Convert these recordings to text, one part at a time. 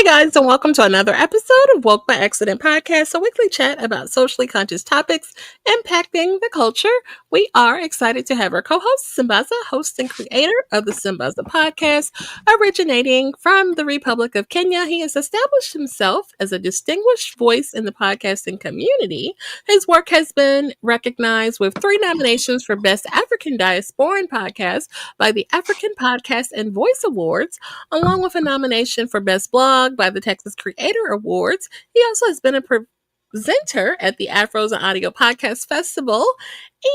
guys, and welcome to another episode of Woke by Accident Podcast, a weekly chat about socially conscious topics impacting the culture. We are excited to have our co-host, Sambaza, host and creator of the Sambaza Podcast, originating from the Republic of Kenya. He has established himself as a distinguished voice in the podcasting community. His work has been recognized with 3 nominations for Best African Diasporan Podcast by the African Podcast and Voice Awards, along with a nomination for Best Blog by the Texas Creator Awards. He also has been a presenter at the Afros and Audio Podcast Festival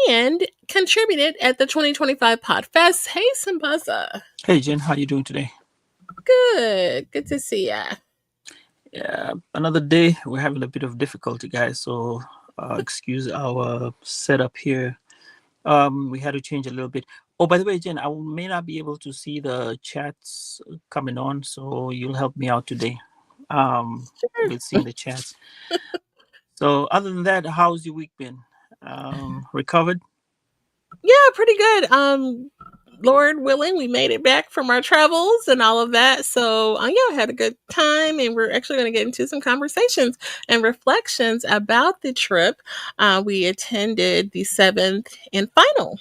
and contributed at the 2025 Podfest. Hey, Sambaza. Hey, Jen, how you doing today? Good to see ya. Yeah, another day. We're having a bit of difficulty, guys, so excuse our setup here. We had to change a little bit. Oh, by the way, Jen, I may not be able to see the chats coming on, so you'll help me out today. With seeing the chats. So other than that, how's your week been? Recovered? Yeah, pretty good. Lord willing, we made it back from our travels and all of that. So, yeah, I had a good time, and we're actually going to get into some conversations and reflections about the trip. We attended the 7th and final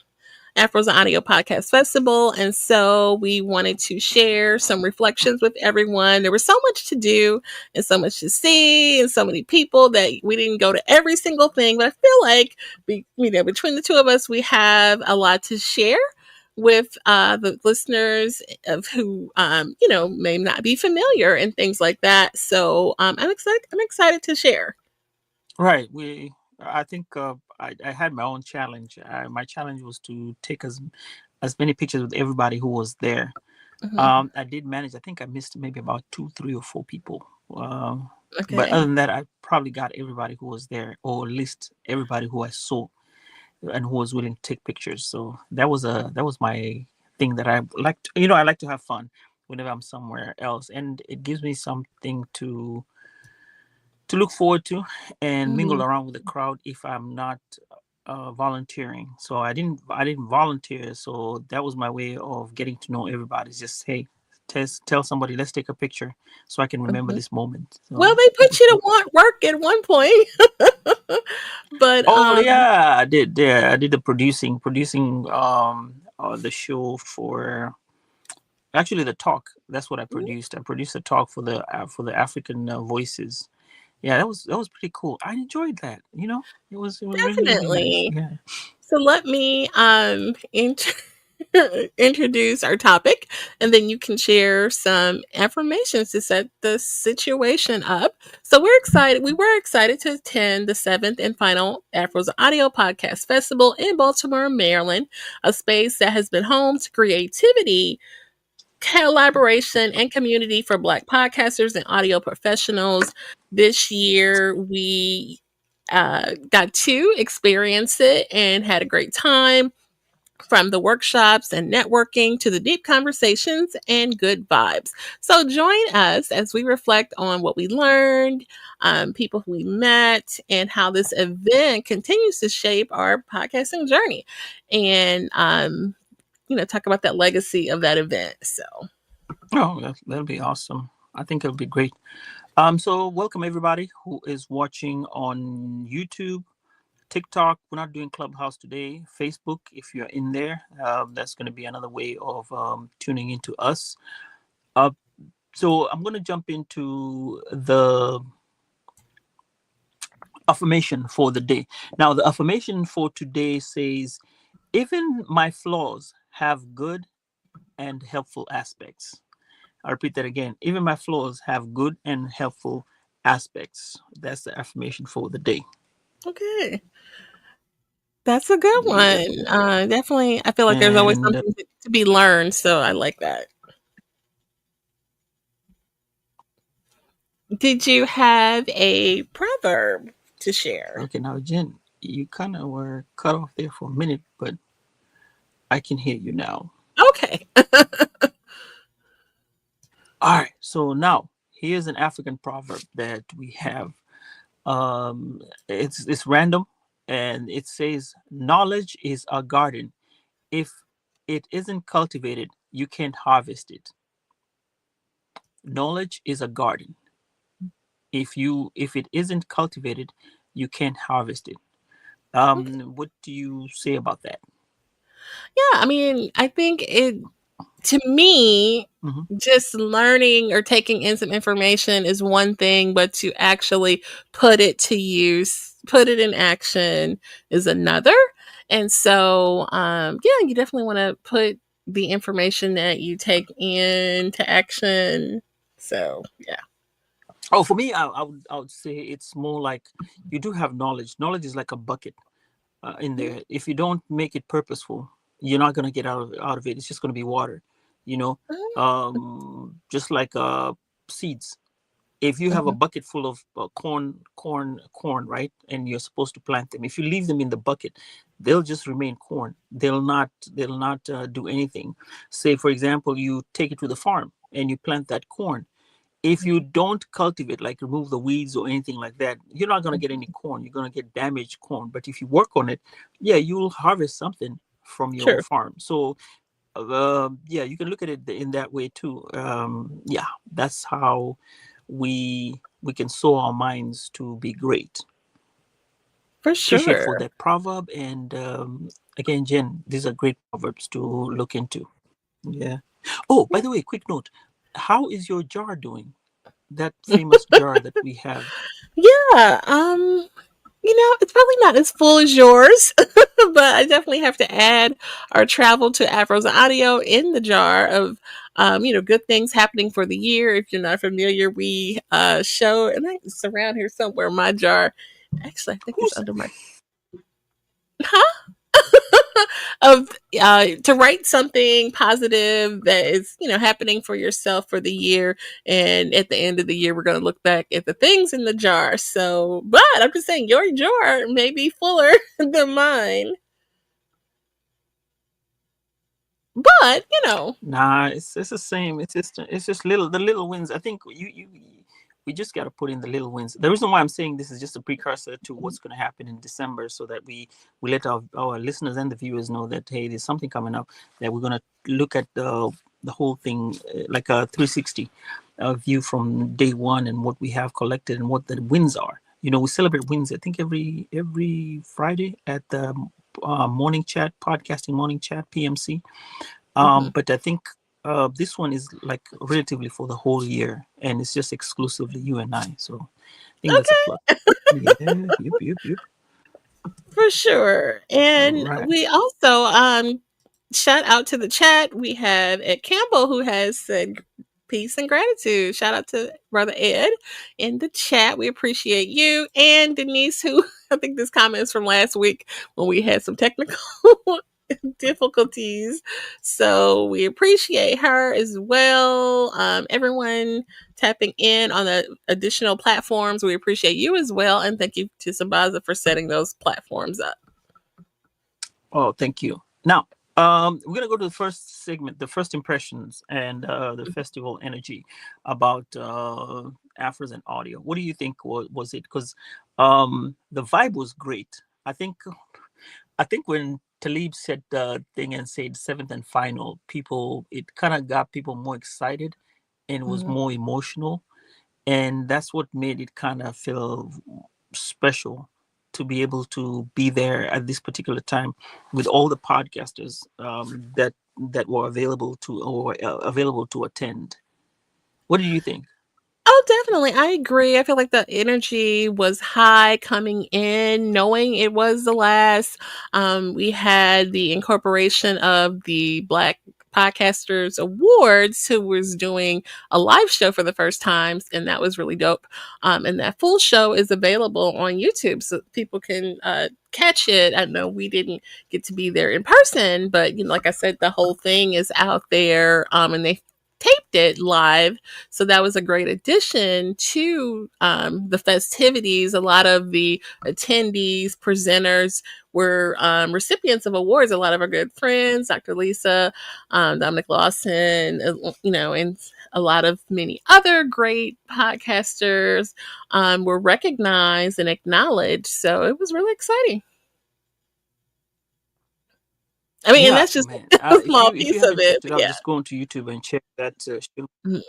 Afros and Audio Podcast Festival, and so we wanted to share some reflections with everyone. There was so much to do and so much to see and so many people that we didn't go to every single thing, but I feel like between the two of us, we have a lot to share with the listeners of who may not be familiar and things like that. So I'm excited to share. Right. I think I had my own challenge. My challenge was to take as many pictures with everybody who was there. Mm-hmm. I did manage. I think I missed maybe about 2, 3, or 4 people. Okay. But other than that, I probably got everybody who was there, or at least everybody who I saw and who was willing to take pictures. So that was my thing that I liked. I like to have fun whenever I'm somewhere else, and it gives me something to look forward to and mingle around with the crowd if I'm not volunteering. So I didn't volunteer, so that was my way of getting to know everybody. Just, hey, tell somebody, let's take a picture so I can remember this moment. So, well, they put you to work at one point. But yeah, I did. Yeah, I did the producing the show for, actually, the talk. That's what I produced. I produced a talk for the African voices. Yeah, that was pretty cool. I enjoyed that. It was really, really nice. definitely. Yeah. So let me introduce our topic, and then you can share some affirmations to set the situation up. So we were excited to attend the 7th and final Afros Audio Podcast Festival in Baltimore, Maryland, a space that has been home to creativity, collaboration, and community for Black podcasters and audio professionals. This year, we got to experience it and had a great time, from the workshops and networking to the deep conversations and good vibes. So join us as we reflect on what we learned, people who we met, and how this event continues to shape our podcasting journey. And talk about that legacy of that event. So, That'll be awesome. I think it'll be great. So welcome everybody who is watching on YouTube, TikTok. We're not doing Clubhouse today. Facebook, if you're in there, that's going to be another way of tuning into us. So I'm going to jump into the affirmation for the day. Now, the affirmation for today says, even my flaws have good and helpful aspects. I'll repeat that again. Even my flaws have good and helpful aspects. That's the affirmation for the day. okay. That's a good Yep. one. Definitely, I feel like there's always And something to be learned, so I like that. Did you have a proverb to share? okay, now Jen, you kind of were cut off there for a minute, but I can hear you now. Okay. All right, so now here's an African proverb that we have. It's random, and it says, knowledge is a garden. If it isn't cultivated, you can't harvest it. Knowledge is a garden. If it isn't cultivated, you can't harvest it. What do you say about that? Yeah, I mean, I think it to me, Hmm. just learning or taking in some information is one thing, but to actually put it to use, put it in action is another. And so, yeah, you definitely want to put the information that you take into action. So, yeah. Oh, for me, I would say it's more like you do have knowledge. Knowledge is like a bucket in there. If you don't make it purposeful, you're not gonna get out of it. It's just gonna be water, you know. Just like seeds. If you have a Mhm. bucket full of corn, right, and you're supposed to plant them, if you leave them in the bucket, they'll just remain corn. They'll not do anything. Say, for example, you take it to the farm and you plant that corn. If you don't cultivate, like remove the weeds or anything like that, you're not going to get any corn. You're going to get damaged corn. But if you work on it, yeah, you'll harvest something from your Sure, farm. So yeah, you can look at it in that way too. Yeah, that's how we can sow our minds to be great. for Appreciate for sure. that proverb. And again, Jen, these are great proverbs to look into. Yeah. Oh, by Yeah. the way, quick note: how is your jar doing? That famous jar that we have. Yeah. It's probably not as full as yours, but I definitely have to add our travel to Afro's audio in the jar of, good things happening for the year. If you're not familiar, we show, and it's around here somewhere. My jar, actually, I think it's Who's under my, huh? Of to write something positive that is happening for yourself for the year, and at the end of the year we're going to look back at the things in the jar. So but I'm just saying your jar may be fuller than mine, but Nah, it's the same. It's just little the little wins. I think we just got to put in the little wins. The reason why I'm saying this is just a precursor to what's going to happen in December, so that we let our listeners and the viewers know that, hey, there's something coming up, that we're going to look at the whole thing, like a 360 view from day one, and what we have collected and what the wins are. We celebrate wins. I think every Friday at the morning chat, podcasting morning chat, PMC. mhm. But I think this one is like relatively for the whole year, and it's just exclusively you and I. So I think that's a Okay, plus. Yeah, yep, yep, yep. for sure. All And right. we also shout out to the chat. We have Ed Campbell who has said peace and gratitude. Shout out to Brother Ed in the chat. We appreciate you. And Denise, who I think this comment is from last week when we had some technical difficulties. So we appreciate her as well. Everyone tapping in on the additional platforms. We appreciate you as well. And thank you to Sambaza for setting those platforms up. Oh, thank you. Now, we're gonna go to the first segment, the first impressions, and the festival energy about Afros and audio. What do you think was it? Because the vibe was great. I think when Talib said the thing and said seventh and final, people, it kind of got people more excited and was Mhm. more emotional, and that's what made it kind of feel special to be able to be there at this particular time with all the podcasters that were available to attend. What do you think? Oh, definitely. I agree. I feel like the energy was high coming in, knowing it was the last. We had the incorporation of the Black Podcasters Awards, who was doing a live show for the first time, and that was really dope. And that full show is available on YouTube, so people can catch it. I know we didn't get to be there in person, but like I said, the whole thing is out there, and they taped it live, so that was a great addition to the festivities. A lot of the attendees, presenters were recipients of awards. A lot of our good friends, Dr. Lisa, Dominic Lawson, and a lot of many other great podcasters were recognized and acknowledged. So it was really exciting. I mean, and Yeah, that's just man. a If small you piece of haven't it. checked it But out, yeah. just go onto YouTube and check that show. Mhm.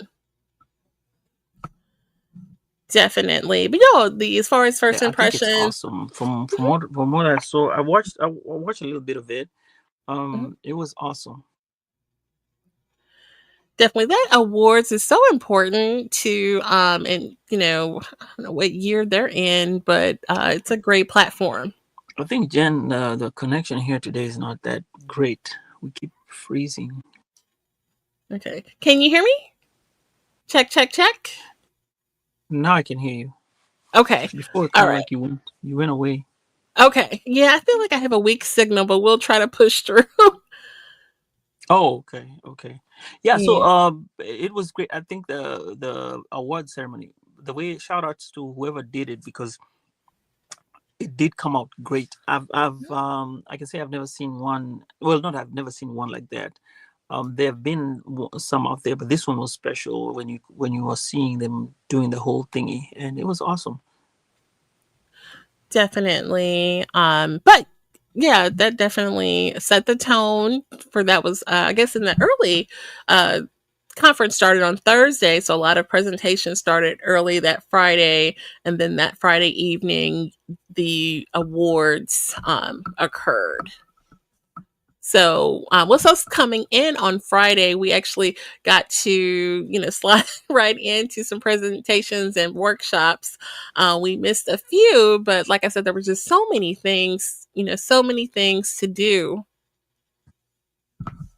Definitely. But as far as first Yeah, I think it's impressions, awesome. From what I saw, I watched a little bit of it. mhm, It was awesome. definitely that awards is so important to and I don't know what year they're in, but it's a great platform. I think Jen, the connection here today is not that great. We keep freezing. Okay. Can you hear me? Check, check, check. Now I can hear you. Okay. Before, All kind of right. like you went away. Okay. Yeah, I feel like I have a weak signal, but we'll try to push through. Oh, okay, okay. Yeah, so Yeah. it was great. I think the award ceremony, the way, shout outs to whoever did it, because it did come out great. I can say I've never seen one. Well, not I've never seen one like that. There have been some out there, but this one was special when you were seeing them doing the whole thingy, and it was awesome. Definitely. But yeah, that definitely set the tone for that was I guess in the early uh conference started on Thursday, so a lot of presentations started early that Friday, and then that Friday evening the awards occurred. So, with us coming in on Friday, we actually got to, slide right into some presentations and workshops. We missed a few, but like I said, there were just so many things, so many things to do.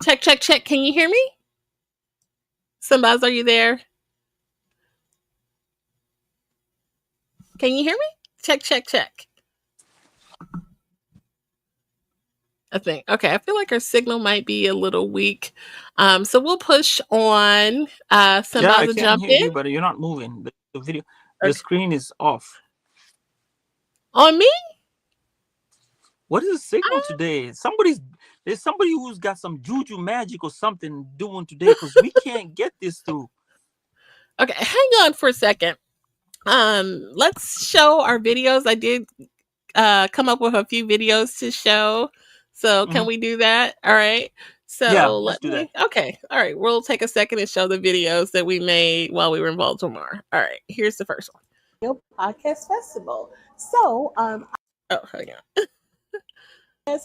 Check, check, check. Can you hear me? Sambaza, are you there? Can you hear me? Check, check, check. I think. Okay, I feel like our signal might be a little weak. So we'll push on. Yeah, I Sambaza, can jump hear in. you, but you're not moving. The video, the Okay. screen is off. On me? What is the signal today? There's somebody who's got some juju magic or something doing today, because we can't get this through. Okay, hang on for a second. Let's show our videos. I did come up with a few videos to show. So can Hmm. we do that? All right. Yeah, So let's let do that. me okay. All right. We'll take a second and show the videos that we made while we were in Baltimore. All right. Here's the first one. Podcast Festival. So oh, hang on.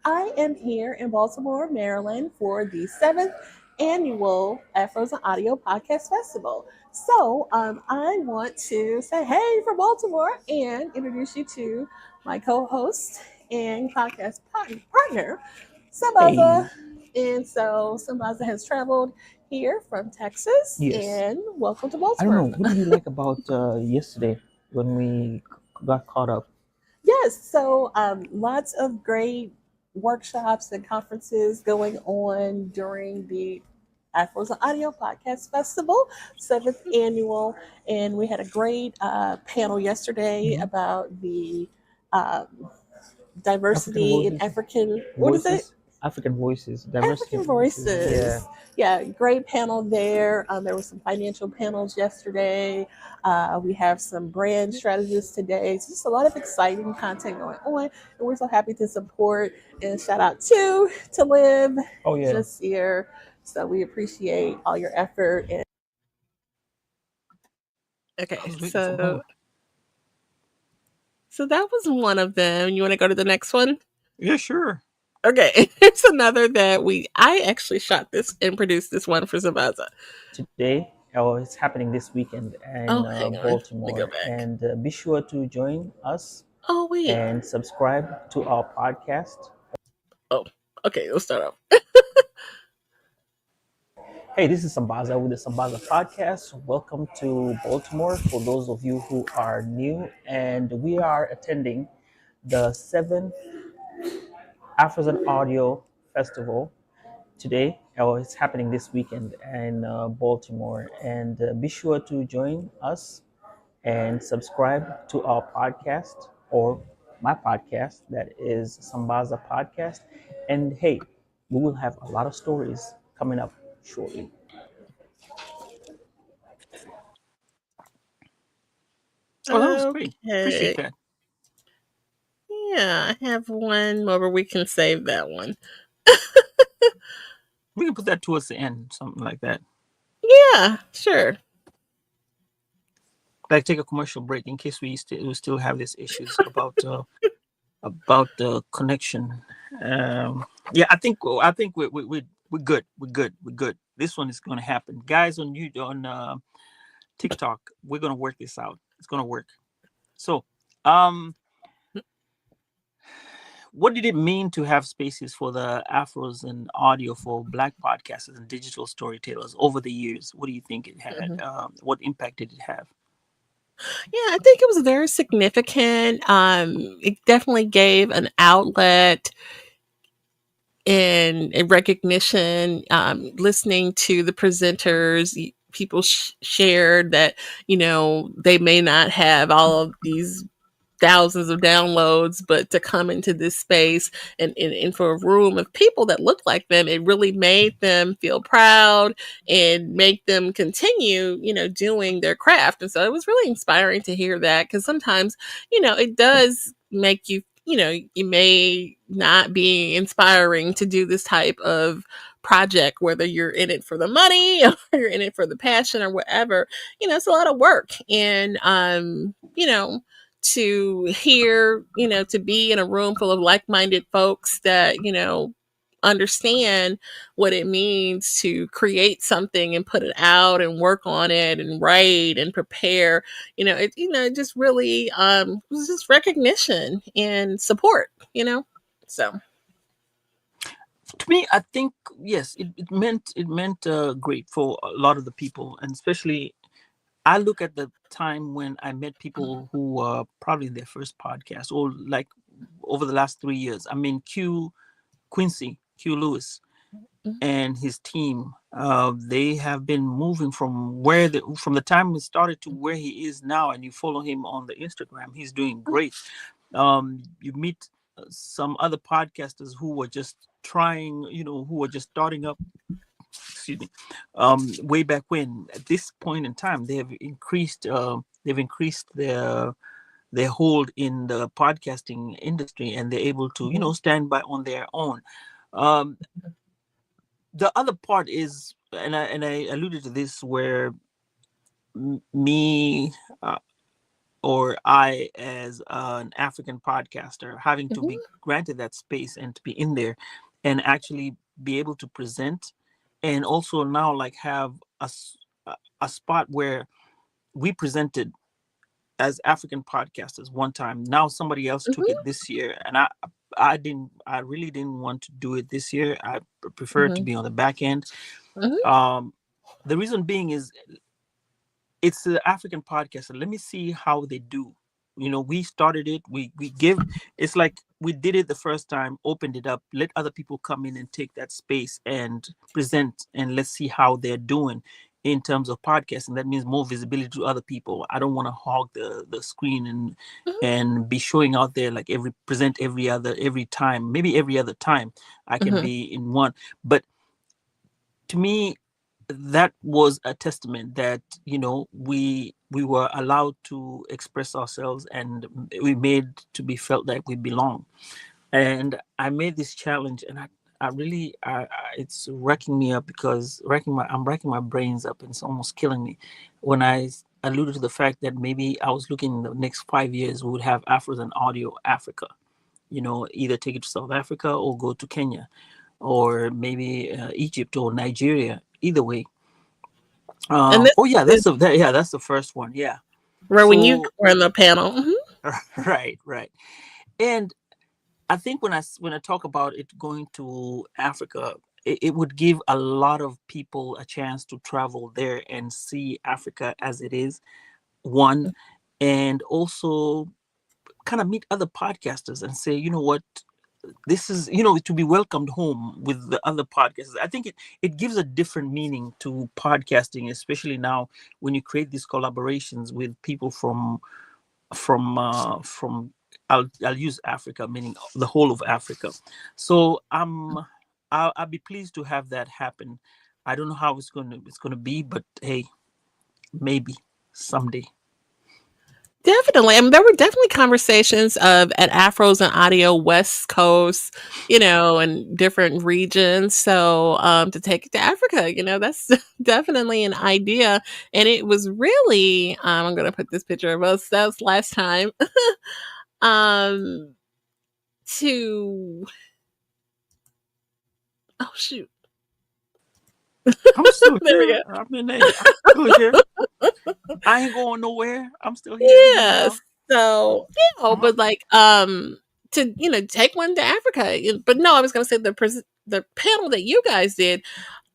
I am here in Baltimore, Maryland for the 7th annual Afros and Audio Podcast Festival. So I want to say hey from Baltimore and introduce you to my co-host and podcast partner, Hey, Sambaza. And so Sambaza has traveled here from Texas yes. and welcome to I don't know. Baltimore. What did you like about yesterday when we got caught up? Yes, so lots of great workshops and conferences going on during the Afros and Audio Podcast Festival, 7th annual. And we had a great panel yesterday Hmm. about the um, African diversity in voices, African, what is it? voices, African voices, diversity African of voices. Yeah. Voices. Yeah, great panel there. There was some financial panels yesterday. We have some brand strategists today. So just a lot of exciting content going on. And we're so happy to support and shout out to Liv Oh yeah. just here. So we appreciate all your effort. And I okay, was waiting for so more. that was one of them. You want to go to the next one? Yeah, sure. Okay, it's another that I actually shot this and produced this one for Sambaza. Today, oh, it's happening this weekend in Oh, hang on. Let me go Baltimore, back. and be sure to join us Oh, wait. and subscribe to our podcast. Oh, okay. Let's start off. Hey, this is Sambaza with the Sambaza Podcast. Welcome to Baltimore for those of you who are new, and we are attending the 7th Afros and Audio Festival today. Oh, it's happening this weekend in Baltimore, and be sure to join us and subscribe to our podcast or my podcast, that is Sambaza Podcast. And hey, we will have a lot of stories coming up shortly. Oh, that was great. Appreciate Okay. that. Yeah, I have one more, but we can save that one. We can put that towards the end, something like that. Yeah, sure. like take a commercial break in case we still have these issues about the connection. Yeah, I think we're good. We're good. This one is going to happen, guys. On you on TikTok, we're going to work this out. It's going to work. So, um, what did it mean to have spaces for the afros and audio for Black podcasters and digital storytellers over the years? What do you think it had? Mhm. What impact did it have? Yeah, I think it was very significant. It definitely gave an outlet and recognition. Listening to the presenters, people shared that they may not have all of these thousands of downloads, but to come into this space and for a room of people that look like them, it really made them feel proud and make them continue, doing their craft. And so it was really inspiring to hear that, because sometimes, it does make you, you may not be inspiring to do this type of project, whether you're in it for the money or you're in it for the passion or whatever. It's a lot of work. And, to hear, to be in a room full of like minded folks that, understand what it means to create something and put it out and work on it and write and prepare, it just really was just recognition and support, so. To me, I think yes, it meant great for a lot of the people, and especially I look at the time when I met people who were probably in their first podcast or like over the last 3 years. I mean, Q Lewis and his team. They have been moving from the time he started to where he is now, and you follow him on the Instagram. He's doing great. You meet some other podcasters who were just trying, who were just starting up. Excuse me. Way back when, at this point in time, they have increased. They've increased their hold in the podcasting industry, and they're able to, stand by on their own. Um, the other part is, and I alluded to this, where me or I, as an African podcaster, having to be granted that space and to be in there and actually be able to present, and also now like have a spot where we presented as African podcasters one time. Now somebody else took it this year, and I really didn't want to do it this year. I prefer to be on the back end. Um, the reason being is it's the African podcast. Let me see how they do. We started it. We give. It's like we did it the first time, opened it up, let other people come in and take that space and present, and let's see how they're doing in terms of podcasting. That means more visibility to other people. I don't want to hog the screen and be showing out there like every time, maybe every other time I can be in one. But to me, that was a testament that we were allowed to express ourselves, and we made to be felt that we belong. And I made this challenge, and I really it's wrecking me up, because I'm racking my brains up, and it's almost killing me when I alluded to the fact that maybe I was looking in the next 5 years we would have Afros and Audio Africa, either take it to South Africa or go to Kenya, or maybe Egypt or Nigeria. Either way. And this Oh yeah, is that's the first one. Yeah. where when you So were in the panel. right. And I think when I talk about it going to Africa, it would give a lot of people a chance to travel there and see Africa as it is. One, and also kind of meet other podcasters and say, you know what, this is, to be welcomed home with the other podcasters. I think it gives a different meaning to podcasting, especially now when you create these collaborations with people from I'll use Africa, meaning the whole of Africa. So I'll be pleased to have that happen. I don't know how it's going to be, but hey, maybe someday. Definitely. I mean, there were definitely conversations of at Afros and Audio West Coast, and different regions. So to take it to Africa, that's definitely an idea. And it was really, I'm going to put this picture of us. That was last time. um, to, oh, shoot. I'm still There we here. go. I mean, hey, I'm still here. I ain't going nowhere. I'm still here. I'm hanging Yeah. out. So, Uh-huh. but like to take one to Africa. But no, I was going to say the panel that you guys did,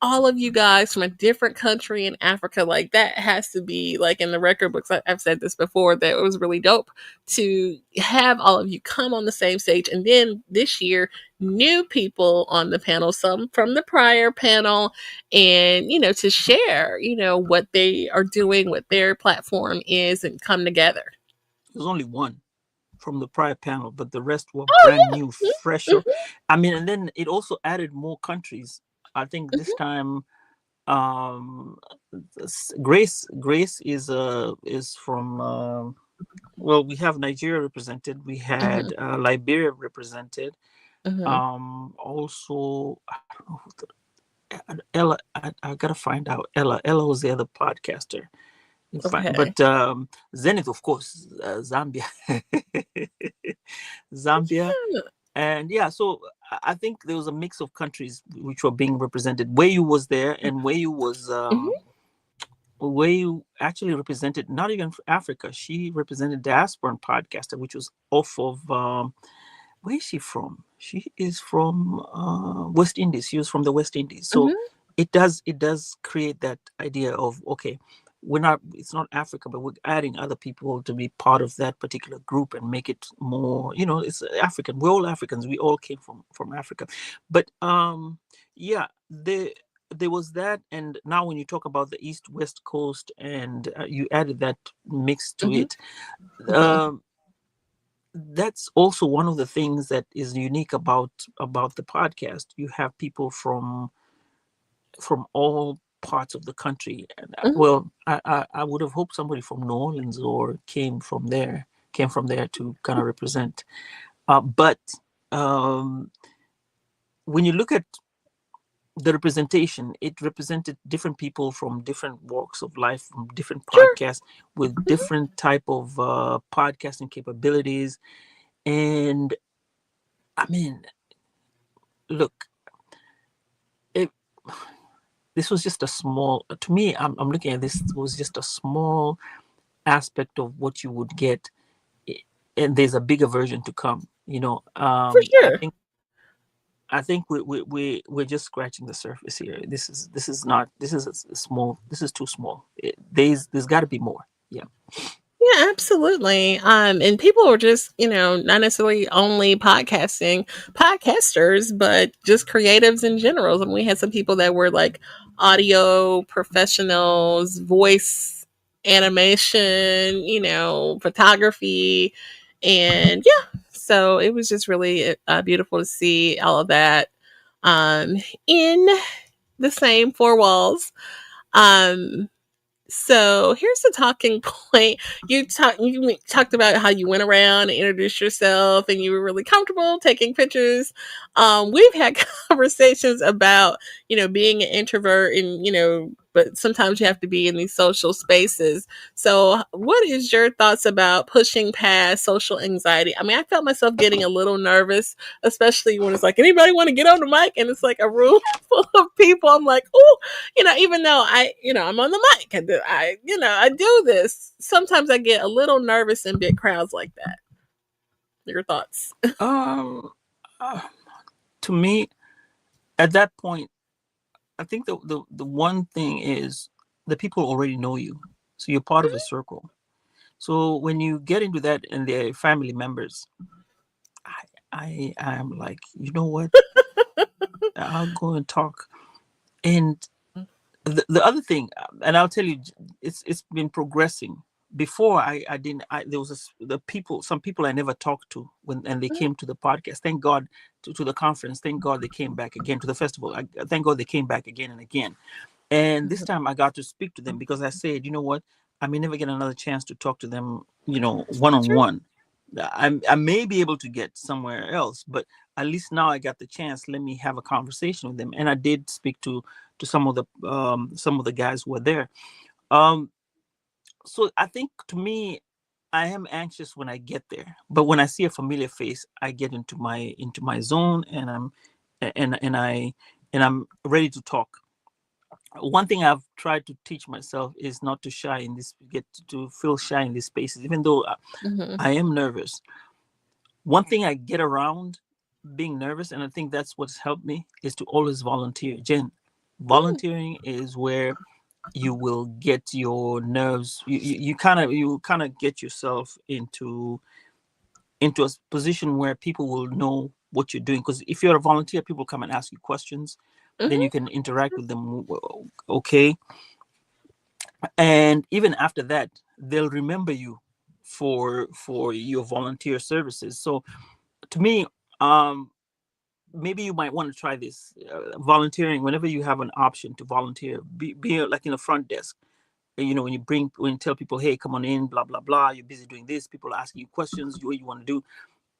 all of you guys from a different country in Africa, like that has to be like in the record books. I've said this before that it was really dope to have all of you come on the same stage. And then this year, new people on the panel, some from the prior panel, and, to share, what they are doing, what their platform is, and come together. There's only one from the prior panel, but the rest were Oh, brand new, yeah. fresher. I mean, and then it also added more countries. I think this Hmm. time, um, Grace is from. Well, we have Nigeria represented. We Hmm. had Liberia represented. Hmm. Also, I don't know who Ella. I gotta find out. Ella was the other podcaster. Okay. But Zenith, of course, Zambia, Zambia, and yeah. So I think there was a mix of countries which were being represented. Wayu was there, and Hmm. Wayu actually represented not even Africa. She represented diasporan podcaster, which was off of where is she from? She is from West Indies. She was from the West Indies. So Hmm. it does create that idea of, okay, we're not it's not Africa, but we're adding other people to be part of that particular group and make it more, it's African. We're all Africans. We all came from Africa. But yeah, there was that. And now when you talk about the East West Coast, and you added that mix to Hmm. it, Hmm. um that's also one of the things that is unique about the podcast. You have people from all parts of the country. And Hmm. well, I would have hoped somebody from New Orleans or came from there to kind of represent. But um, when you look at the representation, it represented different people from different walks of life, from different Sure. podcasts with Hmm. different type of podcasting capabilities. And I mean, look, it, this was just a small, to me, I'm looking at this was just a small aspect of what you would get, and there's a bigger version to come. For I sure. think I think we're just scratching the surface here. This is not, this is a small, this is too small. There's got to be more. Yeah. Yeah, absolutely. And people are just, not necessarily only podcasters, but just creatives in general. And we had some people that were like audio professionals, voice animation, photography. And yeah, so it was just really beautiful to see all of that um, in the same four walls. Um, so here's the talking point. You talked about how you went around and introduced yourself, and you were really comfortable taking pictures. We've had conversations about being an introvert, and but sometimes you have to be in these social spaces. So, what is your thoughts about pushing past social anxiety? I mean, I felt myself getting a little nervous, especially when it's like anybody want to get on the mic, and it's like a room full of people. I'm like, oh, even though I'm on the mic and I do this, sometimes I get a little nervous in big crowds like that. Your thoughts? Um. uh, to me, at that point, I think the one thing is the people already know you, so you're part of a circle. So when you get into that and they're family members, I am like, you know what? I'll go and talk. And the other thing, and I'll tell you, it's been progressing. Before I didn't, there was some people I never talked to when, and they came to the podcast. Thank God, to the conference. Thank God they came back again to the festival. Thank God they came back again and again. And this time I got to speak to them because I said, you know what? I may never get another chance to talk to them, one on True. one. I may be able to get somewhere else, but at least now I got the chance. Let me have a conversation with them, and I did speak to some of the guys who were there. Um, so I think, to me, I am anxious when I get there, but when I see a familiar face, I get into my zone, and I'm ready to talk. One thing I've tried to teach myself is not to shy in this get to feel shy in these spaces, even though Hmm. I am nervous. One thing I get around being nervous, and I think that's what's helped me, is to always volunteer. Jen, volunteering is where you will get your nerves. You kind of get yourself into a position where people will know what you're doing. Because if you're a volunteer, people come and ask you questions. Then you Hmm. can interact with them. Okay, and even after that, they'll remember you for your volunteer services. So, to me, um maybe you might want to try this, volunteering. Whenever you have an option to volunteer, be like in the front desk. When you tell people, hey, come on in, blah blah blah, you're busy doing this, people are asking you questions, what you want to do.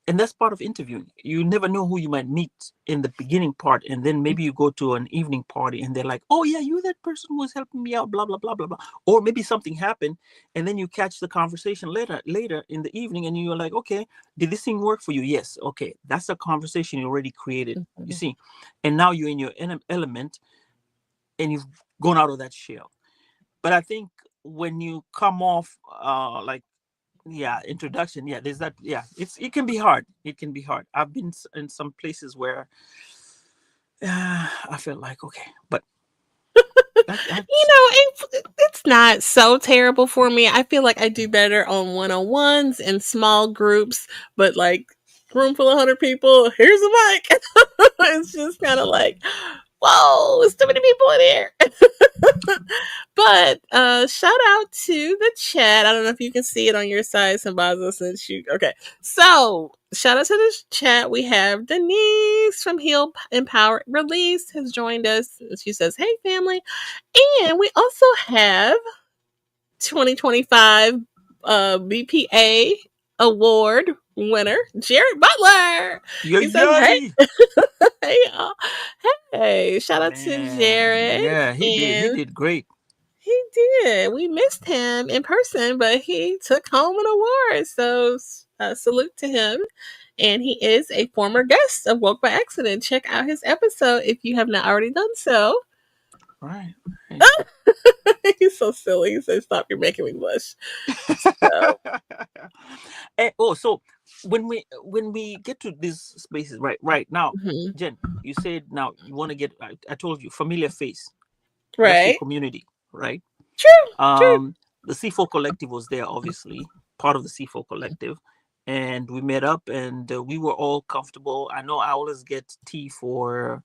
And that's part of interviewing. You never know who you might meet in the beginning part, and then maybe you go to an evening party and they're like, oh yeah, you're that person who was helping me out, blah blah blah blah blah. Or maybe something happened, and then you catch the conversation later in the evening, and you're like, okay, did this thing work for you? Yes. Okay, that's a conversation you already created, you Hmm. see. And now you're in your element, and you've gone out of that shell. But I think when you come off, like, yeah, introduction, yeah, there's that, yeah, it can be hard. It can be hard. I've been in some places where I felt like, okay, but that's It's not so terrible for me. I feel like I do better on one-on-ones and small groups, but like room full of 100 people, here's a mic. It's just kind of like, whoa, it's too many people in here. But shout out to the chat. I don't know if you can see it on your side, Sambaza, since you okay. So shout out to the chat. We have Denise from Heal Empower Release has joined us. She says, "Hey family," and we also have 2025 BPA award winner Jared Butler. yeah, He says, yeah, "Hey, hey, y'all. Hey, shout out to man, Jared yeah, he and." did great. He did. We missed him in person, but he took home an award. So, salute to him. And he is a former guest of Woke by Accident. Check out his episode if you have not already done so. Right, right. He's so silly. He said, "Stop, you're making me blush." So, So when we get to these spaces, right now, mhm. Jen, you said now you want to get. I told you, familiar face. That's your Right. community, right? True. True. Um, the C4 Collective was there, obviously, part of the C4 Collective. And we met up, and we were all comfortable. I know I always get tea for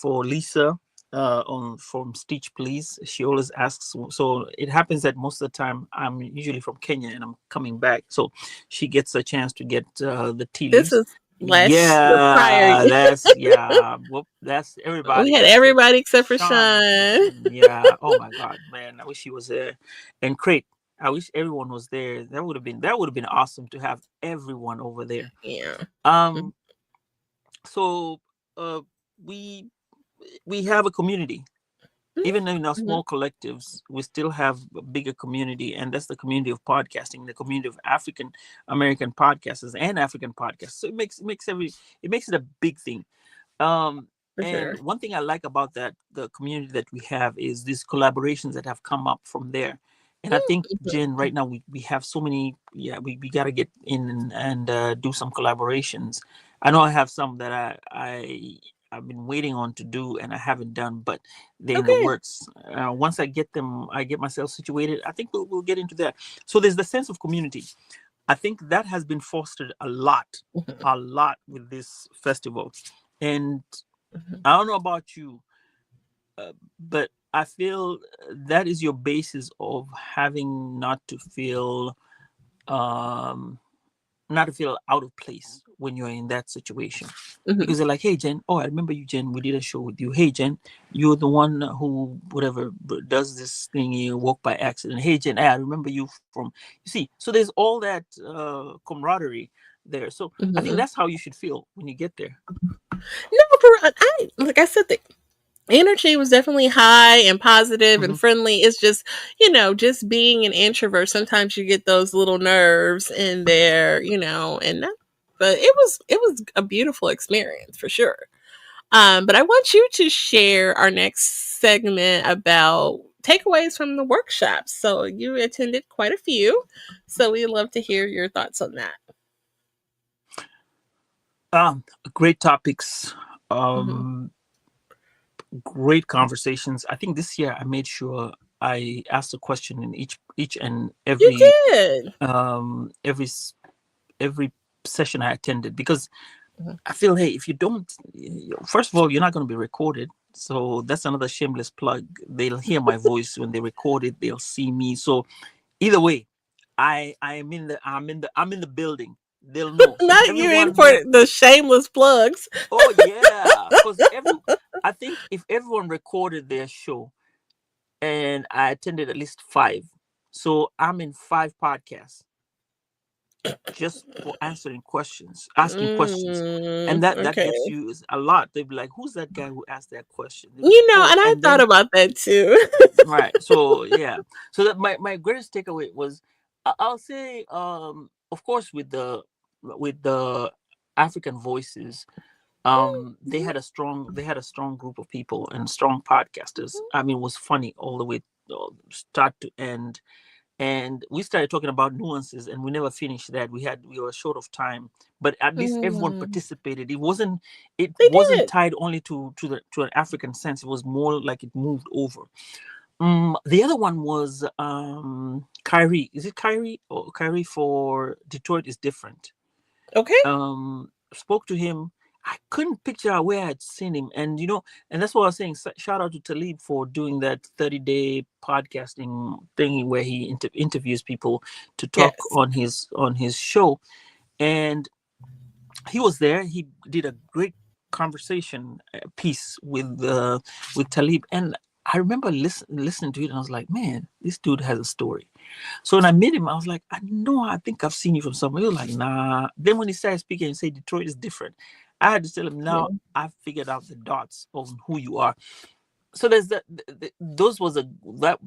Lisa, on from Stitch Please. She always asks. So it happens that most of the time I'm usually from Kenya and I'm coming back. So she gets a chance to get the tea This leaves. is the prior. Yeah, that's We everybody had except everybody except for Sean was Sean. missing. Yeah. Oh my God, man. I wish he was there. And Crate, I wish everyone was there. That would have been awesome to have everyone over there. Yeah. Um. So, we we have a community. Even in our Mhm. small collectives, we still have a bigger community, and that's the community of podcasting, the community of African American podcasters and African podcasts. So it makes it a big thing. um For and sure. one thing I like about that, the community that we have, is these collaborations that have come up from there. And I think, Jen, right now we have so many. Yeah, we got to get in and do some collaborations. I know I have some that I've been waiting on to do and I haven't done, but they're in the Okay. works. Once I get them, I get myself situated, I think we'll get into that. So there's the sense of community. I think that has been fostered a lot with this festival. And I don't know about you, but I feel that is your basis of having um, not to feel out of place when you're in that situation, Mhm. because they're like, "Hey Jen, oh I remember you, Jen. We did a show with you. Hey Jen, you're the one who whatever does this thing. You walk by accident. Hey Jen, I remember you from." You see, so there's all that camaraderie there. So I think Mhm. that's how you should feel when you get there. No, I like I said, the energy was definitely high and positive Hmm. and friendly. It's just, just being an introvert. Sometimes you get those little nerves in there, and that, but it was a beautiful experience for sure. But I want you to share our next segment about takeaways from the workshops. So you attended quite a few, so we'd love to hear your thoughts on that. Great topics. Hmm. Um, Great conversations. I think this year I made sure I asked a question in each and You did. every every session I attended, because Mhm. I feel, hey, if you don't, first of all, you're not going to be recorded. So that's another shameless plug. They'll hear my voice when they record it. They'll see me. So either way, I'm in the building. They'll know. So Not you in everyone for who, the shameless plugs. oh yeah, because I think if everyone recorded their show, and I attended at least five, so I'm in five podcasts just for answering questions, asking questions. And that Okay. gets you a lot. They'd be like, "Who's that guy who asked that question?" They'd be like, "Oh," And I and thought then about that too. right. So yeah. So that my greatest takeaway was, I'll say, of course, with the African voices, they had a strong group of people and strong podcasters. I mean, it was funny all the way, start to end. And we started talking about nuances, and we never finished that. We were short of time, but at least everyone Mm, participated. It wasn't they tied only to an African sense. It was more like it moved over. The other one was Kyrie. Is it Kyrie? Or Kyrie for Detroit is different. did. Okay. Spoke to him. I couldn't picture out where I'd seen him, and that's what I was saying. Shout out to Talib for doing that 30-day podcasting thing where he interviews people to talk Yes. on his show, and he was there. He did a great conversation piece with Talib, and I remember listening to it, and I was like, man, this dude has a story. So when I met him, I was like, I know, I think I've seen you from somewhere. He was like, nah. Then when he started speaking and say Detroit is different, I had to tell him, now Yeah. I figured out the dots of who you are. So there's that. Those was a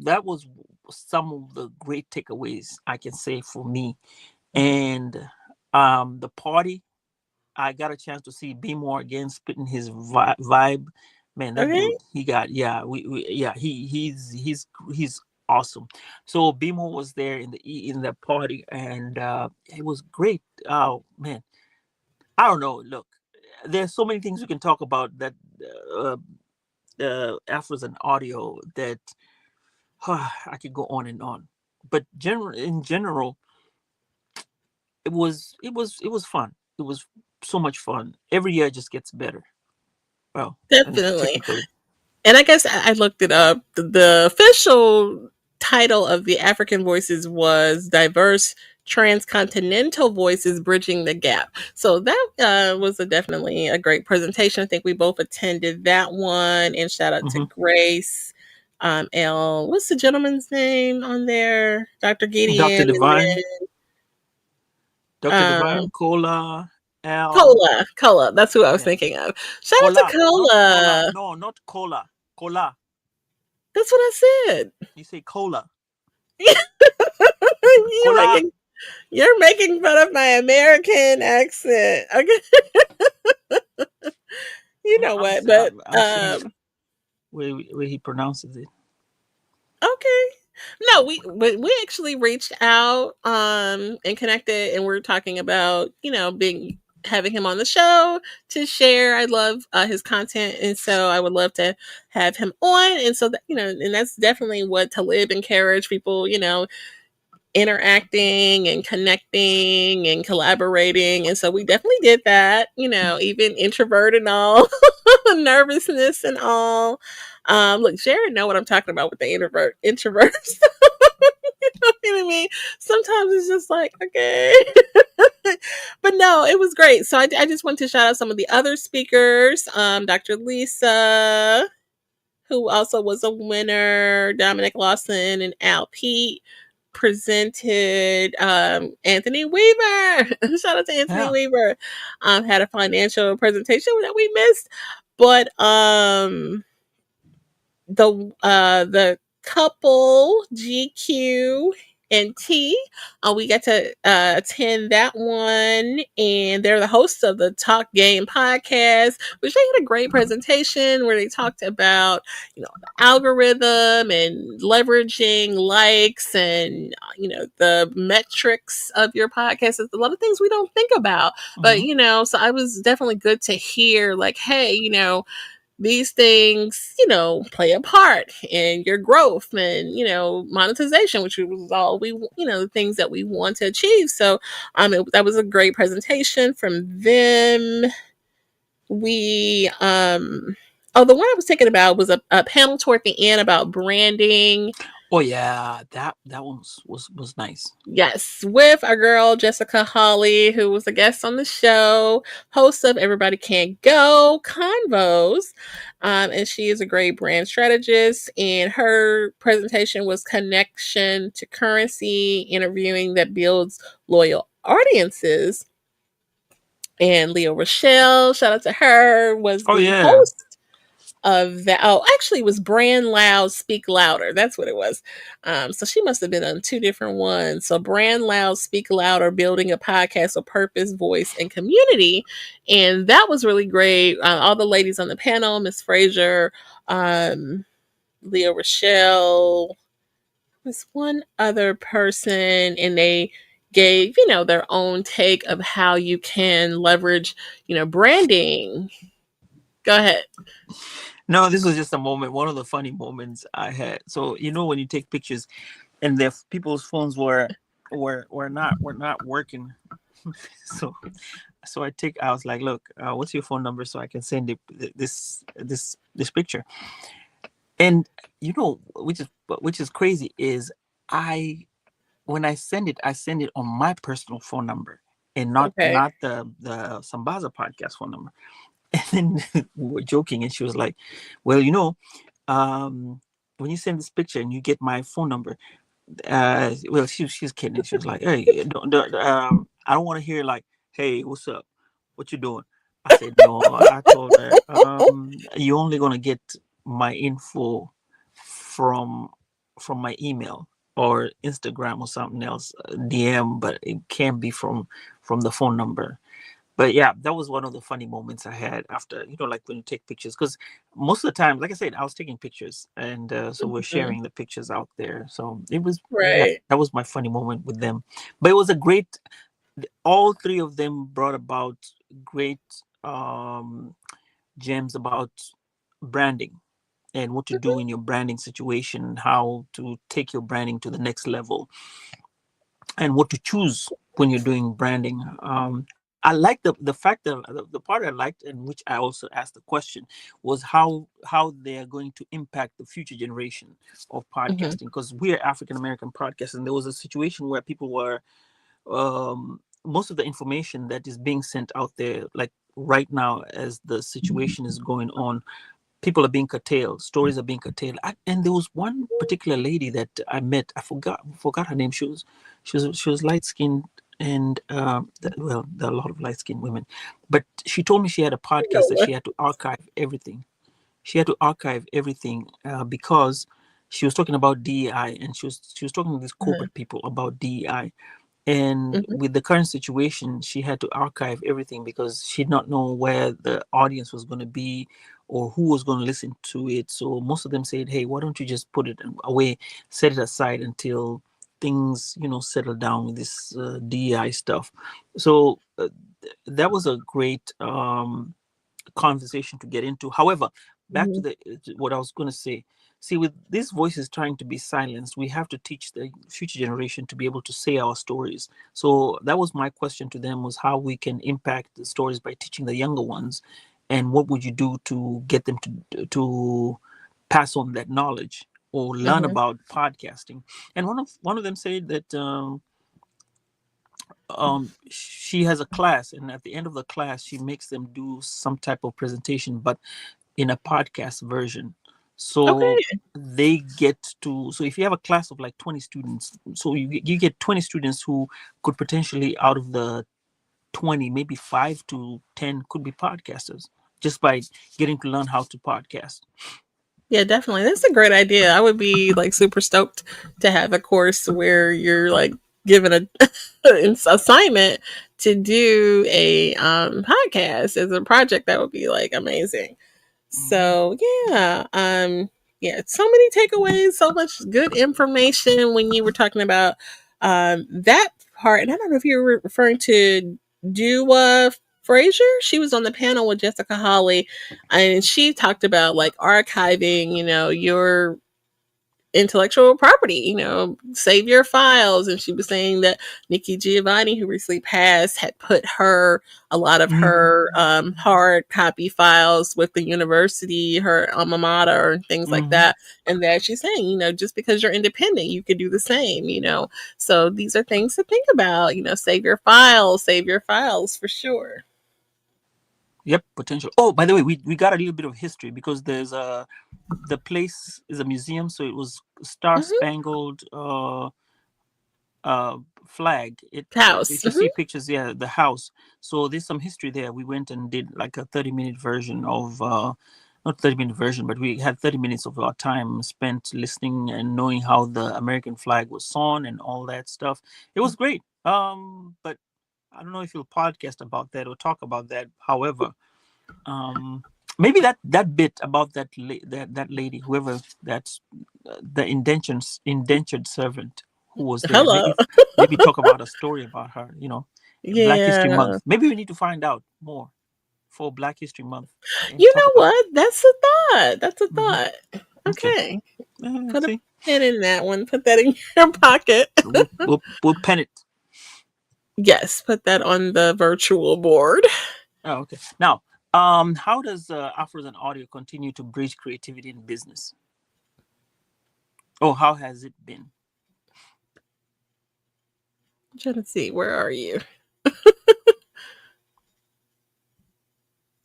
that was some of the great takeaways I can say for me. And the party, I got a chance to see B More again spitting his vibe. Man, that Okay. dude, he got, yeah, yeah, he's awesome. So B More was there in the party, and it was great. Oh man, I don't know. Look, there's so many things we can talk about that uh, Afros and audio that I could go on and on. But in general, it was fun. It was so much fun. Every year it just gets better. Well, and Definitely. technically. And I guess I looked it up. The official title of the African Voices was Diverse Transcontinental Voices Bridging the Gap. So that was definitely a great presentation. I think we both attended that one. And shout out to Hmm. Grace. L. What's the gentleman's name on there? Dr. Dr. Gideon. And Divine, Dr. then Divine, Cola, Al, Cola. Cola. That's who I was yeah, thinking of. Shout out to Cola, not Cola, Cola. no, not Cola, Cola. That's what I said. You say Cola, you're Cola. making you're making fun of my American accent. Okay, you No, know I'm what? s- But I'm saying where he pronounces it. okay. No, we actually reached out and connected, and we're talking about being having him on the show to share. I love his content, and so I would love to have him on. And so that and that's definitely what Talib encourage people. Interacting and connecting and collaborating. And so we definitely did that, even introvert and all, nervousness and all. Look, Sharon know what I'm talking about with the introverts. You know what I mean? Sometimes it's just like, okay. But no, it was great. So I just want to shout out some of the other speakers. Dr. Lisa, who also was a winner, Dominic Lawson and Al Pete presented. Anthony Weaver, shout out to Anthony Yeah. Weaver, had a financial presentation that we missed, but the couple GQ and T. We got to attend that one, and they're the hosts of the Talk Game podcast, which they had a great presentation where they talked about, the algorithm and leveraging likes and the metrics of your podcast. It's a lot of things we don't think about, but Hmm. so I was definitely good to hear like, hey, these things, play a part in your growth and, monetization, which was all the things that we want to achieve. So, that was a great presentation from them. We, oh, the one I was thinking about was a panel toward the end about branding. Oh yeah, that one was nice. Yes, with our girl Jessica Hawley, who was a guest on the show, host of Everybody Can't Go Convos. And she is a great brand strategist. And her presentation was Connection to Currency, interviewing that builds loyal audiences. And Leo Rochelle, shout out to her, was Oh the yeah. host of that. Oh, actually, it was Brand Loud, Speak Louder. That's what it was. So she must have been on two different ones. So Brand Loud, Speak Louder, building a podcast of purpose, voice, and community, and that was really great. All the ladies on the panel, Miss Frazier, um, Leah Rochelle, was one other person, and they gave their own take of how you can leverage branding. Go ahead. No, this was just a moment. One of the funny moments I had. So when you take pictures, and the people's phones were not working. So I was like, look, what's your phone number so I can send this picture. And which is crazy is I when I send it on my personal phone number and not Okay. not the Sambaza podcast phone number. And then we were joking, and she was like, well, when you send this picture and you get my phone number, well, she's kidding. She was like, hey, I don't want to hear like, hey, what's up, what you doing. I said, no. I told her, you're only gonna get my info from my email or Instagram or something else, DM, but it can't be from the phone number. But yeah, that was one of the funny moments I had after, like when you take pictures, because most of the time, like I said, I was taking pictures, and so we're Mhm. sharing the pictures out there. So it was, yeah, Right. that was my funny moment with them. But it was a great. All three of them brought about great gems about branding and what to do in your branding situation, how to take your branding to the next level, and what to choose when you're doing branding. I like the fact that the part I liked, and which I also asked the question, was how they are going to impact the future generation of Mhm. podcasting, because we're African American podcasters, and there was a situation where people were, most of the information that is being sent out there, like right now as the situation is going on, people are being curtailed, stories are being curtailed. And there was one particular lady that I met. I forgot her name. She was light skinned, and well, there are a lot of light skinned women, but she told me she had a podcast that she had to archive everything. She had to archive everything, because she was talking about DEI, and she was talking to these Mhm. corporate people about DEI. And Mhm. with the current situation, she had to archive everything because she did not know where the audience was going to be or who was going to listen to it. So most of them said, hey, why don't you just put it away, set it aside until things settle down with this DEI stuff. So that was a great conversation to get into. However, back to Mhm. the what I was going to say. See, with these voices trying to be silenced, we have to teach the future generation to be able to say our stories. So that was my question to them: was how we can impact the stories by teaching the younger ones, and what would you do to get them to pass on that knowledge or learn Mhm. about podcasting? And one of them said that. she has a class, and at the end of the class she makes them do some type of presentation, but in a podcast version. So Okay. they get to, so if you have a class of like 20 students, so you get 20 students who could potentially, out of the 20, maybe 5 to 10 could be podcasters, just by getting to learn how to podcast. Yeah, definitely. That's a great idea. I would be like super stoked to have a course where you're like given a an assignment to do a podcast as a project. That would be like amazing. Hmm. So yeah, so many takeaways, so much good information when you were talking about that part. And I don't know if you were referring to Dua Frazier. She was on the panel with Jessica Holly, and she talked about like archiving, your intellectual property, save your files. And she was saying that Nikki Giovanni, who recently passed, had put a lot of Hmm. her hard copy files with the university, her alma mater, and things like Hmm. that. And that she's saying, just because you're independent, you could do the same, So these are things to think about, save your files for sure. Yep, potential. Oh, by the way, we got a little bit of history, because there's a, the place is a museum, so it was Star Hmm. Spangled flag. It House. if you see pictures, yeah, the house. So there's some history there. We went and did like a 30-minute version of not 30-minute version, but we had 30 minutes of our time spent listening and knowing how the American flag was sewn and all that stuff. It was great. But I don't know if you'll podcast about that or talk about that. However, um maybe that bit about that lady, whoever that's the indentured servant who was there, Hello. maybe talk about a story about her, Black History Yeah. Month. Maybe we need to find out more for Black History Month and You talk know about. what? That's a thought. That's a Hmm. thought. Okay. Okay. Put a See, pin in that one. Put that in your pocket. we'll pen it. Yes, put that on the virtual board. Oh, okay. Now, how does Afros and audio continue to bridge creativity in business? Oh, how has it been? I'm trying to see. Where are you?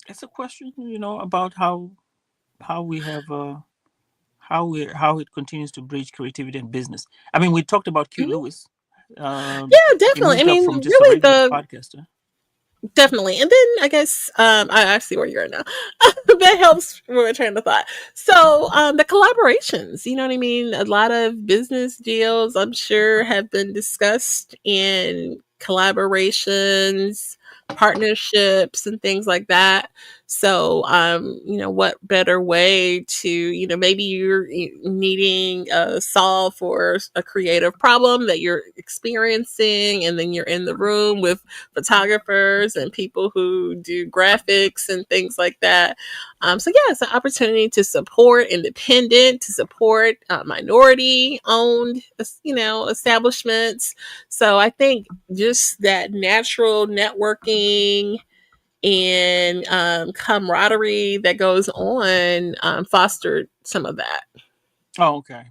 It's a question, about how we have how it continues to bridge creativity and business. I mean, we talked about Q Mhm. Lewis. Yeah, He definitely. I moved up mean, from just a really, regular the podcaster. definitely. And then I guess I see where you are now. That helps with my train of thought. So the collaborations, you know what I mean? A lot of business deals, I'm sure, have been discussed in collaborations, partnerships, and things like that. So what better way to, maybe you're needing a solve for a creative problem that you're experiencing, and then you're in the room with photographers and people who do graphics and things like that. So yeah, it's an opportunity to support independent, to support minority-owned, establishments. So I think just that natural networking and camaraderie that goes on fostered some of that. Oh, okay.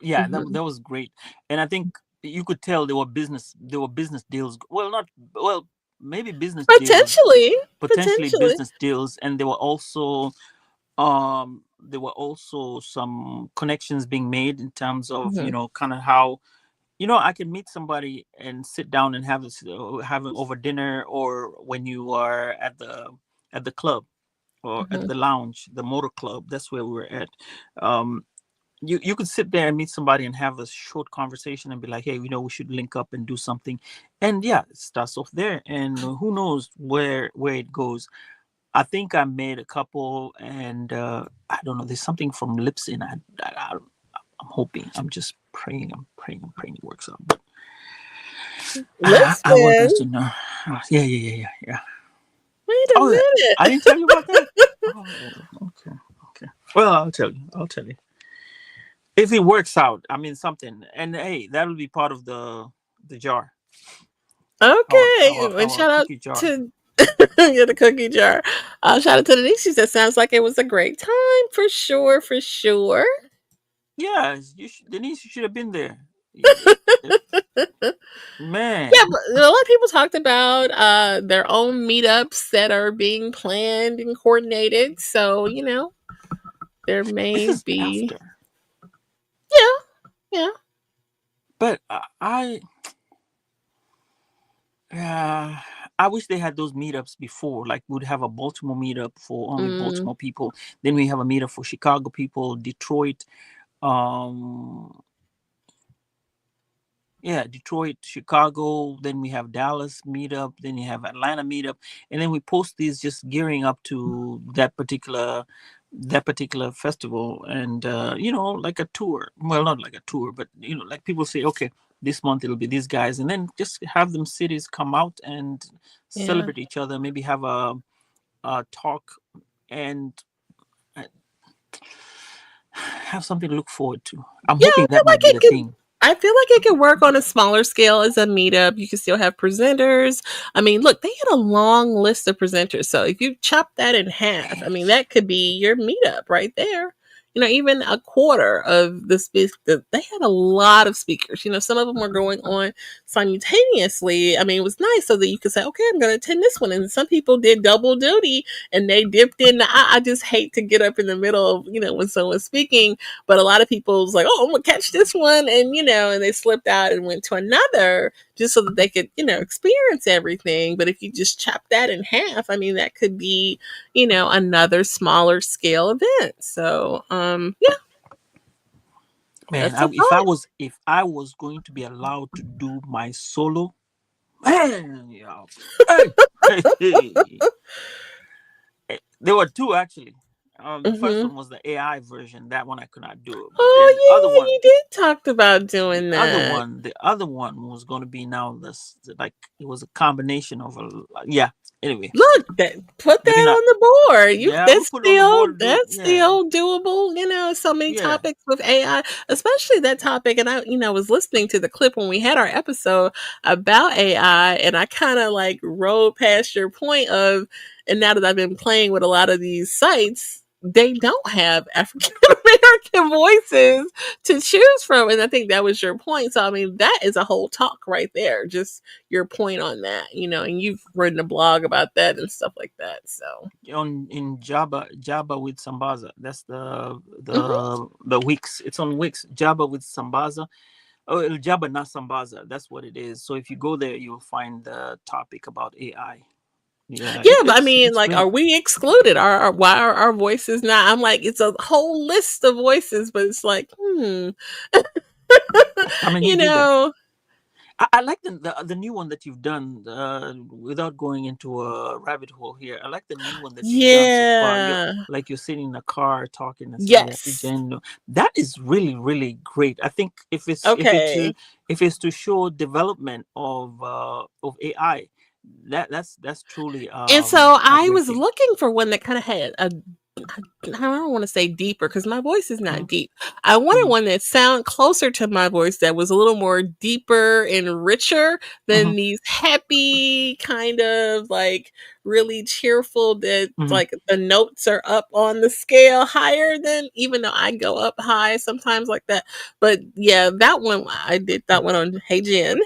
Yeah, Hmm. that was great. And I think you could tell there were business deals. Well, not well, maybe business deals, Potentially, potentially potentially. business deals, and there were also some connections being made in terms of, Hmm. kind of how, I can meet somebody and sit down and have this, having over dinner, or when you are at the club or at Hmm. the lounge, the motor club. That's where we were at. Um, you could sit there and meet somebody and have a short conversation and be like, hey, we should link up and do something, and yeah, it starts off there, and who knows where it goes. I think I made a couple, and I don't know. There's something from Lipsin. I'm hoping. I'm just praying. I'm praying it works out. But I want us to Listen, know. Yeah, yeah, yeah, yeah, yeah. wait a Oh, yeah. I minute. didn't tell you about that. Oh, okay, okay. Well, I'll tell you. I'll tell you if it works out. I mean, something, and hey, that'll be part of the jar, our Okay, our and our shout out cookie jar. to yeah, the cookie jar. Shout out to Denise. She said, "Sounds like it was a great time for sure, for sure." Yeah, Denise, you should have been there. Man, Yeah, but a lot of people talked about their own meetups that are being planned and coordinated. So, there this may is be. after. Yeah, yeah. But uh, I wish they had those meetups before. Like we'd have a Baltimore meetup for only Mm, Baltimore people. Then we have a meetup for Chicago people, Detroit, um, yeah, Detroit, Chicago. Then we have Dallas meetup. Then you have Atlanta meetup, and then we post these just gearing up to that particular festival, and like a tour. Well, not like a tour, but like people say, okay, this month it'll be these guys, and then just have them cities come out and yeah. celebrate each other. Maybe have a talk and uh, have something to look forward to. I'm Yeah, I hoping feel that like might be it the could. thing. I feel like it could work on a smaller scale as a meetup. You can still have presenters. I mean, look, they had a long list of presenters. So if you chop that in half, I mean, that could be your meetup right there. Even a quarter of the they had a lot of speakers. Some of them were going on simultaneously. I mean, it was nice so that you could say, okay, I'm going to attend this one. And some people did double duty and they dipped in. I just hate to get up in the middle of, when someone's speaking, but a lot of people was like, "Oh, I'm gonna catch this one," and they slipped out and went to another just so that they could, experience everything. But if you just chop that in half, I mean, that could be, another smaller scale event. So, yeah, Man, that's a if I thought. was if I was going to be allowed to do my solo, man, yeah, hey, hey, hey. There were two actually. The first Mm-hmm. one was the AI version. That one I could not do. But then the other Oh yeah, one, you did talk about the doing other that. one, the other one was going to be now this like it was a combination of yeah. Anyway, Look, put that maybe not. on the board. Yeah, we'll put it on the board to do it. That's Yeah, still doable. So many yeah. topics with AI, especially that topic. And I, was listening to the clip when we had our episode about AI, and I kind of like rode past your point of, and now that I've been playing with a lot of these sites, they don't have African American voices to choose from. And I think that was your point. So I mean, that is a whole talk right there. Just your point on that, and you've written a blog about that and stuff like that. So, On in Java with Sambaza. That's the mhm. the Wix. It's on Wix. Java with Sambaza. Oh, Java not Sambaza. That's what it is. So if you go there, you'll find the topic about AI. Yeah, Yeah, but I it's mean, it's like, really. are we excluded? Why are our voices not? I'm like, it's a whole list of voices, but it's like, I mean, you you did that. know, I like the new one that you've done. Without going into a rabbit hole here, I like the new one that you've done so far. yeah, You're sitting in a car talking and saying, "Yeah, yes, Jen," that is really really great. I think okay. if it's to show development of AI, that's truly And so a I great was thing. looking for one that kind of had I don't want to say deeper because my voice is not Hmm. deep. I wanted Hmm. one that sounded closer to my voice that was a little more deeper and richer Hmm. than these happy kind of like really cheerful that Hmm. like the notes are up on the scale higher than, even though I go up high sometimes like that. But yeah, that one I did that one on Hey Jen.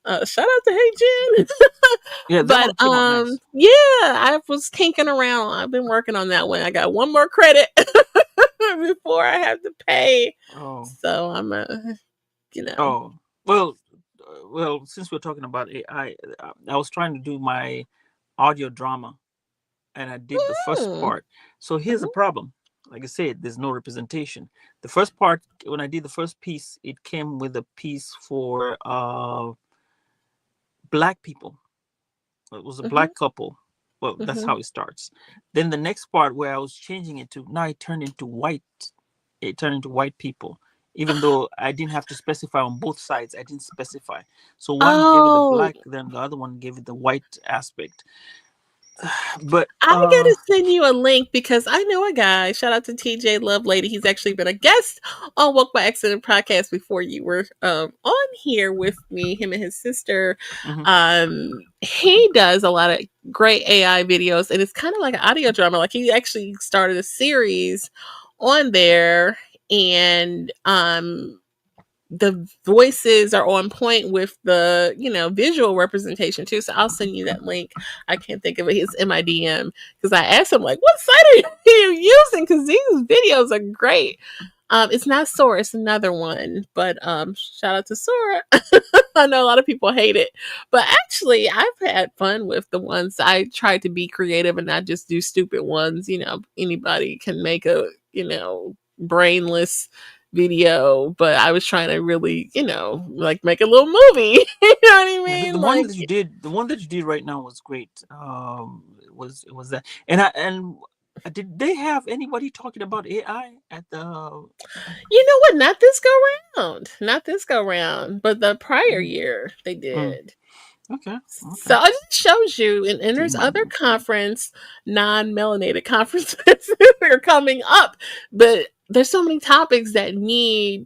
Shout out to Hey Jen. Yeah, that But one came out nice. yeah, I was tinking around. I've been working on that one. I got one more credit before I have to pay. Oh. So I'm Oh, well, since we're talking about AI, I was trying to do my audio drama, and I did the first mm, part. So here's the mhm, problem. Like I said, there's no representation. The first part, when I did the first piece, it came with a piece for black people. It was a mhm, black couple. Well, that's mhm. how it starts. Then the next part where I was changing it to now it turned into white. It turned into white people. Even though I didn't have to specify on both sides, I didn't specify. So one gave it the Oh, black, then the other one gave it the white aspect. But I gotta send you a link because I know a guy. Shout out to TJ Lovelady. He's actually been a guest on Woke by Accident podcast before you were on here with me. Him and his sister. mhm. He does a lot of great AI videos, and it's kind of like an audio drama. Like he actually started a series on there, and the voices are on point with the, visual representation too. So I'll send you that link. I can't think of it. It's in my DM because I asked him like, what site are you using? Because these videos are great. It's not Sora, it's another one. But shout out to Sora. I know a lot of people hate it. But actually I've had fun with the ones. I try to be creative and not just do stupid ones. Anybody can make a, brainless video, but I was trying to really, like make a little movie. You know what I Yeah, mean? the one Like, that you did, the one that you did right now was great. It was that, and did they have anybody talking about AI at the? you know what? Not this go round. Not this go round, but the prior Mm, year they mm, did. okay, okay. So it just shows you, and See there's my other conference, non-melanated conferences that are coming up, but there's so many topics that need,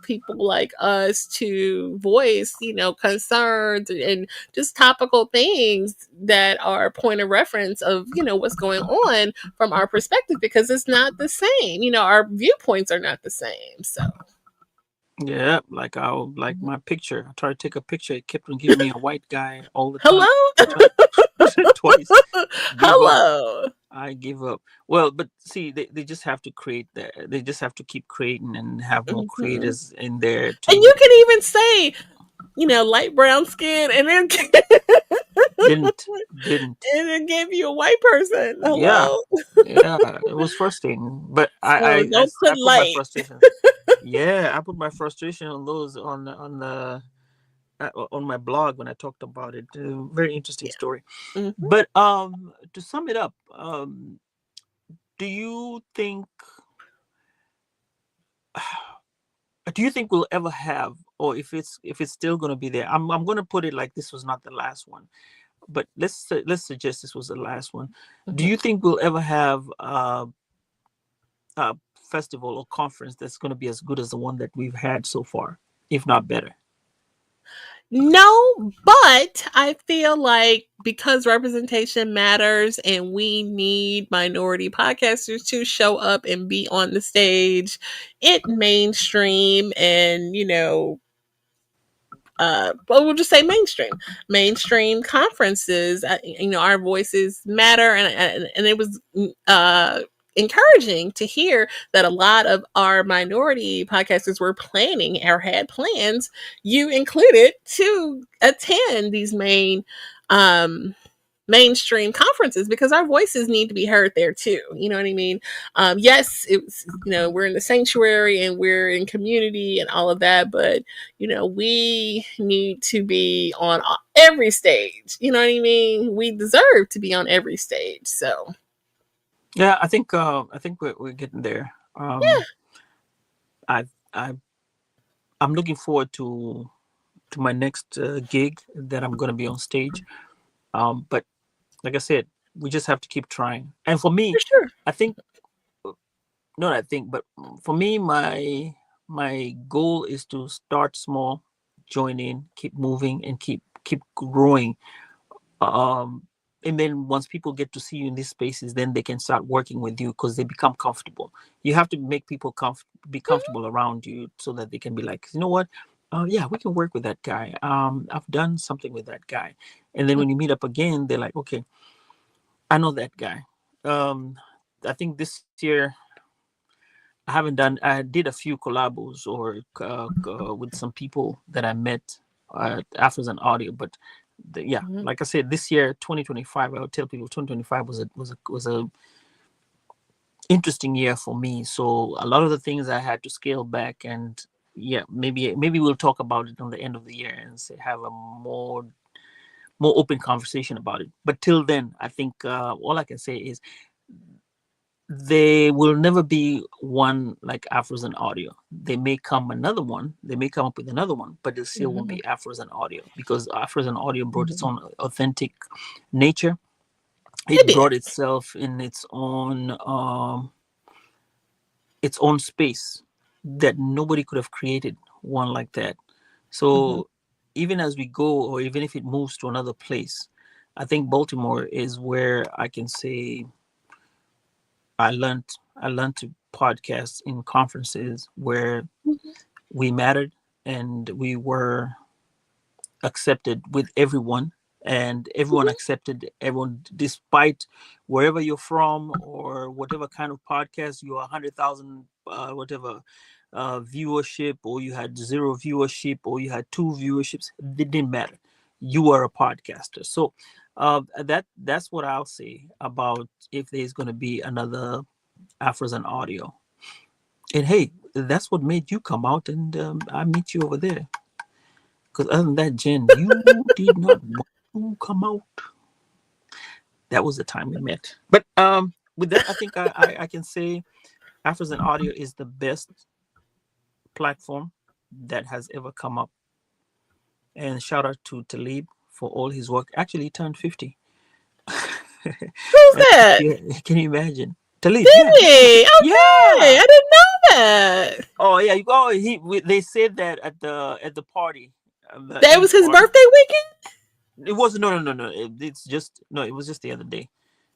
people like us to voice, concerns and just topical things that are point of reference of, what's going on from our perspective because it's not the same. Our viewpoints are not the same. So, yeah, like like my picture. I tried to take a picture. It kept on giving me a white guy all the time. hello, Tried twice. Gave up. hello. I give up. Well, but see, they just have to create that. They just have to keep creating and have more Mhm. creators in there And to you can even say, light brown skin, and then didn't didn't. and then give you a white person. Yeah, Hello. yeah. It was frustrating, but So don't put I put my light. frustration. Yeah, I put my frustration on those on the on my blog when I talked about it. Very interesting Yeah. story. Mhm. But to sum it up, do you think do you think we'll ever have, or if it's still going to be there? I'm going to put it like this was not the last one, but let's suggest this was the last one. Do Mhm. you think we'll ever have a festival or conference that's going to be as good as the one that we've had so far, if not better? No, but I feel like because representation matters and we need minority podcasters to show up and be on the stage, it mainstream and, well, we'll just say mainstream conferences. Our voices matter, and it was encouraging to hear that a lot of our minority podcasters were planning or had plans, you included, to attend these um, mainstream conferences because our voices need to be heard there too. You know what I mean? Yes, it's, we're in the sanctuary and we're in community and all of that, but we need to be on every stage. You know what I mean? We deserve to be on every stage. So Yeah, I think we're getting there. I I I'm looking forward to my next gig that I'm going to be on stage. But like I said, we just have to keep trying. And for me, for sure. I think not I think, but for me, my goal is to start small, join in, keep moving, and keep growing. Um, and then once people get to see you in these spaces, then they can start working with you because they become comfortable. You have to make people be comfortable around you so that they can be like, you know what? Oh yeah, we can work with that guy. I've done something with that guy. And then when you meet up again, they're like, okay, I know that guy. Um, I think this year I haven't done. I did a few collabos or with some people that I met after an audio, but yeah, Mhm. like I said, this year, 2025, I would tell people 2025 was a interesting year for me. So a lot of the things I had to scale back, and yeah, maybe we'll talk about it on the end of the year and say, have a more open conversation about it. But till then, I think all I can say is there will never be one like Afros and audio. They may come another one, they may come up with another one, but it still won't Mhm. be Afros and audio because Afros and audio brought its Mhm. own authentic nature. It It did. brought itself in its own space that nobody could have created one like that. Mhm. So even as we go, or even if it moves to another place, I think Baltimore is where I can say I learned to podcast in conferences where Mhm. we mattered, and we were accepted with everyone, and everyone Mhm. accepted everyone despite wherever you're from or whatever kind of podcast you are, 100,000 whatever viewership, or you had zero viewership, or you had two viewerships. It didn't matter. You are a podcaster. So that's what I'll say about if there's going to be another Afros and Audio. And hey, that's what made you come out, and I meet you over there. Because other than that, Jen, you did not want to come out. That was the time we met. But with that, I think I can say Afros and Audio is the best platform that has ever come up. And shout out to Talib for all his work. Actually, he turned 50. Who's And that? can you imagine? Talib, Did yeah. he? Okay, Yeah. I didn't know that. Oh yeah, they said that at the party, the That was Eve his party. birthday weekend. It was no. It's just no. It was just the other day.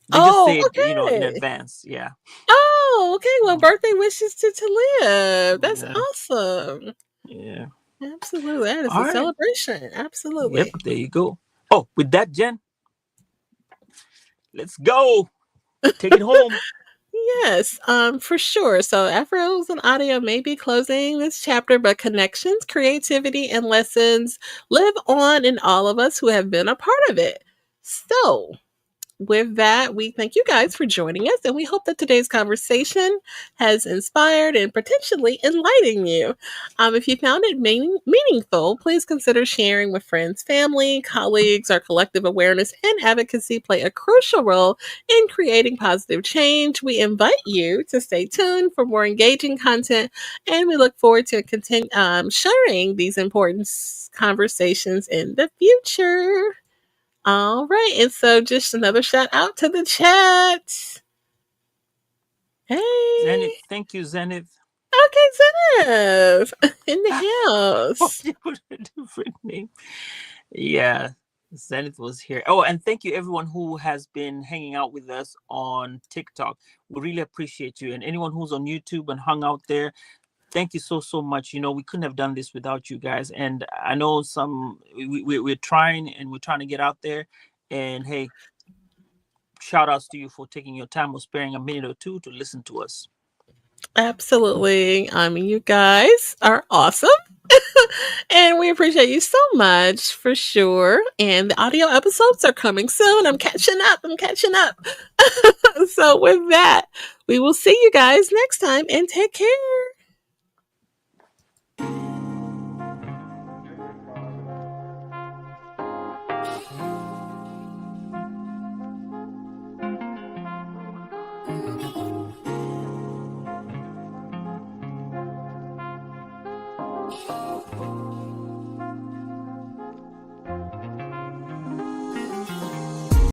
They just Oh, said, in okay. advance. Yeah. Oh, okay. Well, birthday wishes to live. That's Yeah. awesome. Yeah. Absolutely. That is All a right. celebration. Yep. Absolutely. There you go. Oh, with that, Jen, let's go. Take it home. Yes, for sure. So Afros and Audio may be closing this chapter, but connections, creativity, and lessons live on in all of us who have been a part of it. So with that, we thank you guys for joining us, and we hope that today's conversation has inspired and potentially enlightened you. If you found it meaningful, please consider sharing with friends, family, colleagues. Our collective awareness and advocacy play a crucial role in creating positive change. We invite you to stay tuned for more engaging content, and we look forward to continue sharing these important conversations in the future. All right. And so just another shout out to the chat. Hey. Zenith, thank you, Zenith. Okay, Zenev in the Oh, house. you put a different name. Yeah, Zenith was here. Oh, and thank you everyone who has been hanging out with us on TikTok. We really appreciate you, and anyone who's on YouTube and hung out there. Thank you so much. We couldn't have done this without you guys. And I know we're trying, and we're trying to get out there. And hey, shout outs to you for taking your time or sparing a minute or two to listen to us. Absolutely. I mean, you guys are awesome. And we appreciate you so much for sure. And the audio episodes are coming soon. I'm catching up. I'm catching up. So, with that, we will see you guys next time and take care.